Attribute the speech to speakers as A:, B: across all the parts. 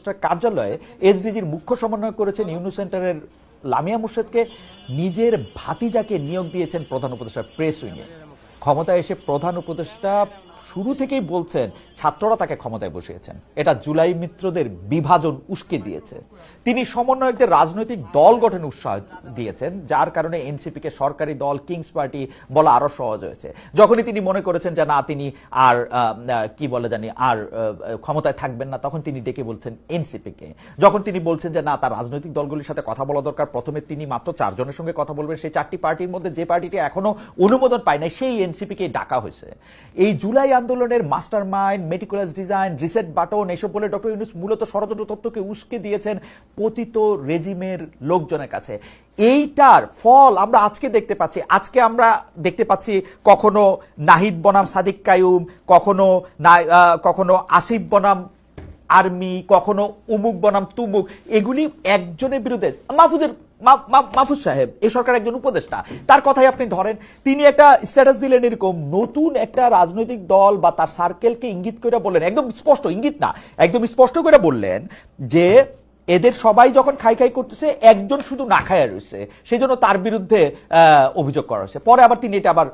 A: উপদেষ্টার কার্যালয়ে এসডিজির মুখ্য সমন্বয় করেছেন ইউনুস সেন্টারের লামিয়া মুর্শেদকে নিজের ভাতিজাকে নিয়োগ দিয়েছেন প্রধান উপদেষ্টার প্রেস উইংয়ে। ক্ষমতায় এসে প্রধান উপদেষ্টা শুরু থেকেই বলছেন ছাত্ররা তাকে ক্ষমতায় বসিয়েছেন, এটা জুলাই মিত্রদের বিভাজন উস্কে দিয়েছে। তিনি সমন্বয়কদের রাজনৈতিক দল গঠনে উৎসাহ দিয়েছেন, যার কারণে এনসিপিকে সরকারি দল কিংস পার্টি বলা আরো সহজ হয়েছে। যখনই তিনি মনে করেছেন যে না তিনি আর আর ক্ষমতায় থাকবেন না, তখন তিনি ডেকে বলছেন এনসিপিকে। যখন তিনি বলছেন যে না তার রাজনৈতিক দলগুলির সাথে কথা বলা দরকার, প্রথমে তিনি মাত্র 4 জনের সঙ্গে কথা বলবেন, সেই 4টি পার্টির মধ্যে যে পার্টিটি এখনো অনুমোদন পায় নাই সেই এনসিপিকে ডাকা হয়েছে। এই জুলাই আন্দোলনের master mind, meticulous design, reset button এসব বলে ডক্টর ইউনূস মূলত ষড়যন্ত্র তত্ত্বকে উস্কে দিয়েছেন পতিত রেজিমের লোকজনের কাছে। এইটার ফল আমরা আজকে দেখতে পাচ্ছি। আজকে আমরা দেখতে পাচ্ছি কখনো নাহিদ বনাম সাদিক কায়ুম, কখনো আসিফ বনাম আর্মি, কখনো উমুক বনাম তুমুক, এগুলি একজনের বিরুদ্ধে। মাহফুজ সাহেব এই সরকার একজন উপদেষ্টা, তার কথাই আপনি ধরেন, তিনি একটা স্ট্যাটাস দিলেন এরকম, নতুন একটা রাজনৈতিক দল বা তার সার্কেলকে ইঙ্গিত করে বললেন, একদম স্পষ্ট, ইঙ্গিত না, একদম স্পষ্ট করে বললেন যে এদের সবাই যখন খাই খাই করতেছে একজন শুধু না খায়া রয়েছে, সেই জন্য তার বিরুদ্ধে অভিযোগ করা হয়েছে। পরে আবার তিনি এটা আবার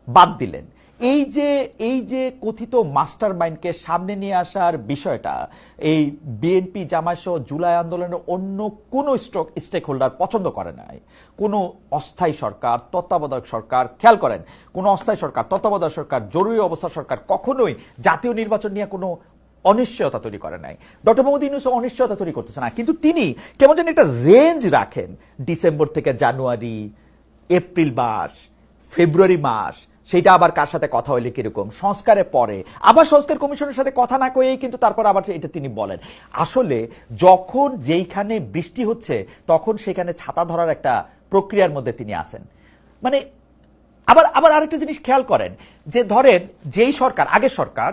A: বাদ দিলেন। এই যে কথিত মাস্টার মাইন্ডকে সামনে নিয়ে আসার বিষয়টা এই বিএনপি জামায়াত সহ জুলাই আন্দোলনের অন্য কোনো স্টেক হোল্ডার পছন্দ করে নাই। কোনো অস্থায়ী সরকার, তত্ত্বাবধায়ক সরকার, খেয়াল করেন, কোনো অস্থায়ী সরকার, তত্ত্বাবধায়ক সরকার, জরুরি অবস্থা সরকার কখনোই জাতীয় নির্বাচন নিয়ে কোনো অনিশ্চয়তা তৈরি করে নাই। ডক্টর মোহাম্মদ ইউনূস অনিশ্চয়তা তৈরি করতেছে না, কিন্তু তিনি কেমন যেন একটা রেঞ্জ রাখেন, ডিসেম্বর থেকে জানুয়ারি, এপ্রিল মাস, ফেব্রুয়ারি মাস, সেটা আবার কার সাথে কথা হইলে কিরকম, সংস্কারের পরে আবার সংস্কার কমিশনের সাথে কথা না কয়েই কিন্তু তারপর আবার এটা তিনি বলেন। আসলে যখন যেইখানে বৃষ্টি হচ্ছে তখন সেখানে ছাতা ধরার একটা প্রক্রিয়ার মধ্যে তিনি আছেন। মানে আবার আরেকটা জিনিস খেয়াল করেন যে ধরেন যেই সরকার, আগের সরকার,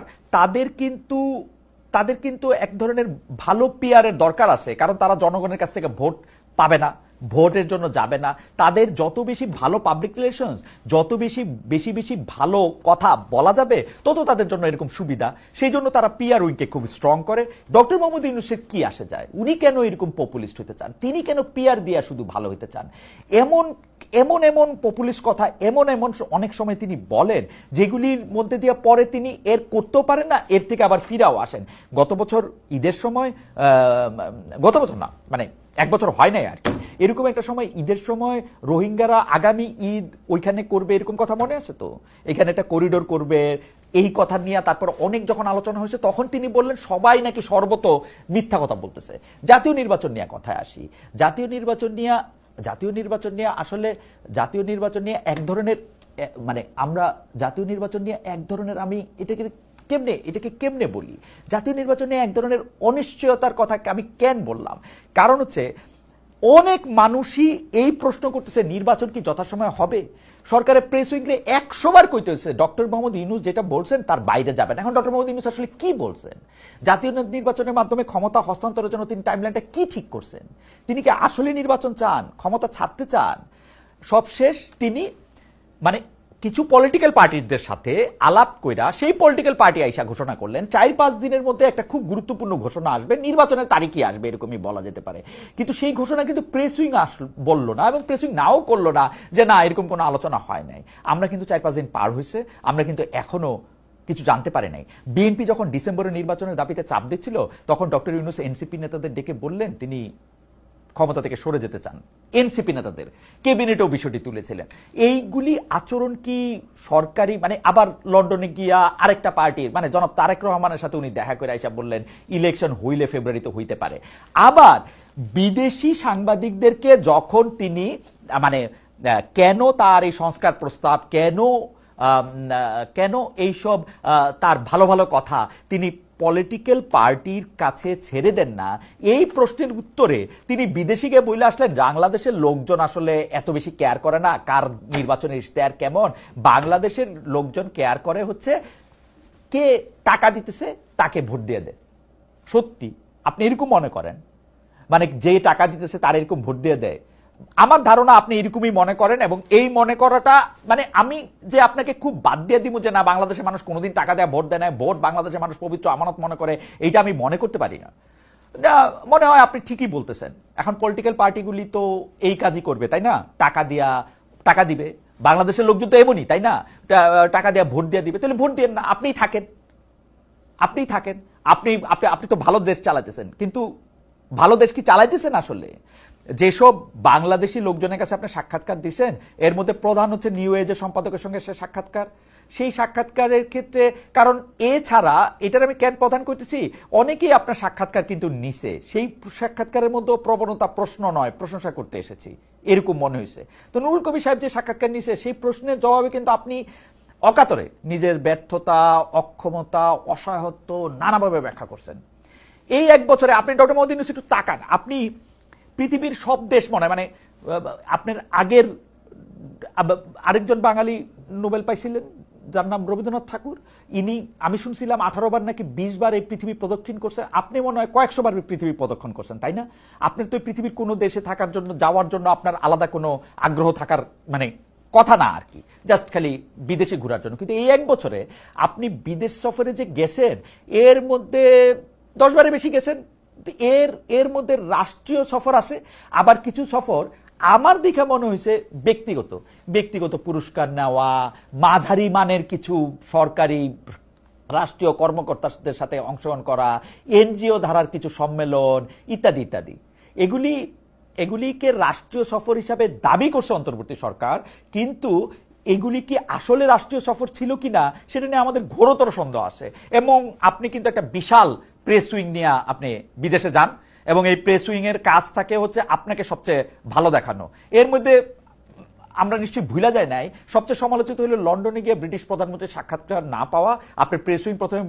A: তাদের কিন্তু এক ধরনের ভালো পিয়ারের দরকার আছে, কারণ তারা জনগণের কাছ থেকে ভোট পাবে না, ভোটের জন্য যাবে না। তাদের যত বেশি ভালো পাবলিক রিলেশনস, যত বেশি ভালো কথা বলা যাবে, তত তাদের জন্য এরকম সুবিধা। সেই জন্য তারা পিআর উইংকে খুব স্ট্রং করে। ডক্টর মোহাম্মদ ইউনূসের কি আসে যায়, উনি কেন এরকম পপুলিস্ট হতে চান, তিনি কেন পিআর দিয়া শুধু ভালো হতে চান? এমন পপুলিস্ট কথা এমন অনেক সময় তিনি বলেন যেগুলির মধ্যে দিয়ে পরে তিনি এর করতেও পারেন না, এর থেকে আবার ফিরাও আসেন। গত বছর ঈদের সময়, গত বছর না মানে 1 বছর হয় নাই আর কি, এরকম একটা সময় ঈদের সময় রোহিঙ্গারা আগামী ঈদ ওইখানে করবে এরকম কথা মনে আছে তো, এখানে একটা করিডোর করবে, এই কথা নিয়ে তারপর অনেক যখন আলোচনা হয়েছে তখন তিনি বললেন সবাই নাকি সর্বত মিথ্যা কথা বলতেছে। জাতীয় নির্বাচন নিয়ে কথায় আসি, জাতীয় নির্বাচন নিয়ে আসলে জাতীয় নির্বাচন নিয়ে এক ধরনের মানে আমরা জাতীয় নির্বাচন নিয়ে এক ধরনের, আমি এটাকে কেমনে বলি, জাতীয় নির্বাচন নিয়ে এক ধরনের অনিশ্চয়তার কথা আমি কেন বললাম? কারণ হচ্ছে অনেক মানুষই এই প্রশ্ন করতেছে নির্বাচন কি যথাসময়ে হবে। সরকারের প্রেস উইংলে 100 বার কইতেছে ডক্টর মোহাম্মদ ইউনূস যেটা বলছেন তার বাইরে যাবেন। এখন ডক্টর মোহাম্মদ ইউনূস আসলে কি বলছেন? জাতীয় নির্বাচনের মাধ্যমে ক্ষমতা হস্তান্তরের জন্য তিনি টাইমলাইনটা কি ঠিক করছেন? তিনি কি আসলে নির্বাচন চান, ক্ষমতা ছাড়তে চান? সবশেষ তিনি মানে কিছু পলিটিক্যাল পার্টিদের সাথে আলাপ কইরা সেই পলিটিক্যাল পার্টি আইসা ঘোষণা করলেন 4-5 দিনের মধ্যে একটা খুব গুরুত্বপূর্ণ ঘোষণা আসবে, নির্বাচনের তারিখই আসবে, এরকমই বলা যেতে পারে। কিন্তু সেই ঘোষণা কিন্তু প্রেস উইং বললো না, এবং প্রেস উইং নাও করলো না যে না এরকম কোনো আলোচনা হয় নাই। আমরা কিন্তু 4-5 দিন পার হয়েছে, আমরা কিন্তু এখনো কিছু জানতে পারে নাই। বিএনপি যখন ডিসেম্বরের নির্বাচনের দাবিতে চাপ দিচ্ছিল তখন ডক্টর ইউনূস এনসিপি নেতাদের ডেকে বললেন তিনি ক্ষমতা থেকে সরে যেতে চান। এনসিপি নেতাদের ক্যাবিনেটেও বিষয়টি তুলেছিলেন। এইগুলি আচরণ কি সরকারি, মানে আবার লন্ডনে গিয়া আরেকটা পার্টির মানে জনাব তারেক রহমানের সাথে উনি দেখা করে আইসা বললেন ইলেকশন হইলে ফেব্রুয়ারিতে হইতে পারে। আবার বিদেশি সাংবাদিকদেরকে যখন তিনি মানে কেন তার এই সংস্কার প্রস্তাব, কেন এইসব তার ভালো ভালো কথা তিনি পলিটিক্যাল পার্টির কাছে ছেড়ে দেন না, এই প্রশ্নের উত্তরে তিনি বিদেশিকে বলে আসলেন বাংলাদেশের লোকজন আসলে এত বেশি কেয়ার করে না কার নির্বাচনের ইশতেহার কেমন, বাংলাদেশের লোকজন কেয়ার করে হচ্ছে কে টাকা দিতেছে তাকে ভোট দিয়ে দেয়। সত্যি আপনি এরকম মনে করেন? মানে যে টাকা দিতেছে তার এরকম ভোট দিয়ে দেয়? আমার ধারণা আপনি এরকমই মনে করেন, এবং এই মনে করাটা মানে আমি যে আপনাকে খুব বাদ দিয়ে দিব যে না বাংলাদেশের মানুষ কোনোদিন টাকা দেয়া ভোট দেয় না, ভোট বাংলাদেশের মানুষ পবিত্র আমানত মনে করে, এইটা আমি মনে করতে পারি না। না, মনে হয় আপনি ঠিকই বলতেছেন। এখন পলিটিক্যাল পার্টিগুলি তো এই কাজই করবে, তাই না? টাকা দিবে। বাংলাদেশের লোকজন তো এমনই, তাই না? টাকা দেয়া ভোট দিয়ে দিবে। তাহলে ভোট দিয়ে না, আপনিই থাকেন। আপনি থাকেন। আপনি আপনি আপনি তো ভালো দেশ চালাতেছেন, কিন্তু ভালো দেশ কি চালাইতেছেন আসলে? যেসব বাংলাদেশি লোকজনের কাছে আপনি সাক্ষাৎকার দিচ্ছেন, এর মধ্যে প্রধান হচ্ছে নিউ এজের সম্পাদকের সঙ্গে সে সাক্ষাৎকার। সেই সাক্ষাৎকারের ক্ষেত্রে, কারণ এছাড়া এটার আমি কেন প্রধান করতেছি, অনেকেই আপনার সাক্ষাৎকার কিন্তু নিছে, সেই সাক্ষাৎকারের মধ্যে প্রবণতা প্রশ্ন নয়, প্রশংসা করতে এসেছি, এরকম মনে হয়েছে। তো নুরুল কবির সাহেব যে সাক্ষাৎকার নিছে, সেই প্রশ্নের জবাবে কিন্তু আপনি অকাতরে নিজের ব্যর্থতা, অক্ষমতা, অসহায়ত্ব নানাভাবে ব্যাখ্যা করছেন। এই এক বছরে আপনি ডক্টর মোহাম্মদ ইউনূস একটু তাকান, আপনি পৃথিবীর সব দেশ মানে আপনার আগের আরেকজন বাঙালি নোবেল পাইছিলেন যার নাম রবীন্দ্রনাথ ঠাকুর, ইনি আমি শুনছিলাম 18 বার নাকি 20 বার এই পৃথিবী প্রদক্ষিণ করছেন। আপনি মনে হয় কয়েকশো বার পৃথিবী প্রদক্ষিণ করছেন, তাই না? আপনার তো পৃথিবীর কোনো দেশে থাকার জন্য, যাওয়ার জন্য আপনার আলাদা কোনো আগ্রহ থাকার মানে কথা না আর কি, জাস্ট খালি বিদেশে ঘোরার জন্য। কিন্তু এই এক বছরে আপনি বিদেশ সফরে যে গেছেন, এর মধ্যে 10 বারের বেশি গেছেন। এর মধ্যে রাষ্ট্রীয় সফর আছে, আবার কিছু সফর আমার দেখে মনে হয়েছে ব্যক্তিগত পুরস্কার নেওয়া, মাঝারি মানের কিছু সরকারি রাষ্ট্রীয় কর্মকর্তাদের সাথে অংশগ্রহণ করা, এনজিও ধারার কিছু সম্মেলন ইত্যাদি ইত্যাদি। এগুলিকে রাষ্ট্রীয় সফর হিসাবে দাবি করছে অন্তর্বর্তী সরকার, কিন্তু এগুলি কি আসলে রাষ্ট্রীয় সফর ছিল কিনা সেটা নিয়ে আমাদের ঘোরতর সন্দেহ আছে। এবং আপনি কিন্তু একটা বিশাল প্রেস উইং নিয়ে আপনি বিদেশে যান, এবং এই প্রেস উইং এর কাজ থাকে হচ্ছে আপনাকে সবচেয়ে ভালো দেখানো। এর মধ্যে আমরা নিশ্চয়ই ভুলা যায় নাই, সবচেয়ে সমালোচিত হলো লন্ডনে গিয়ে ব্রিটিশ প্রধানমন্ত্রীর সাক্ষাৎকার না পাওয়া। আপনার প্রেস উইং প্রথমে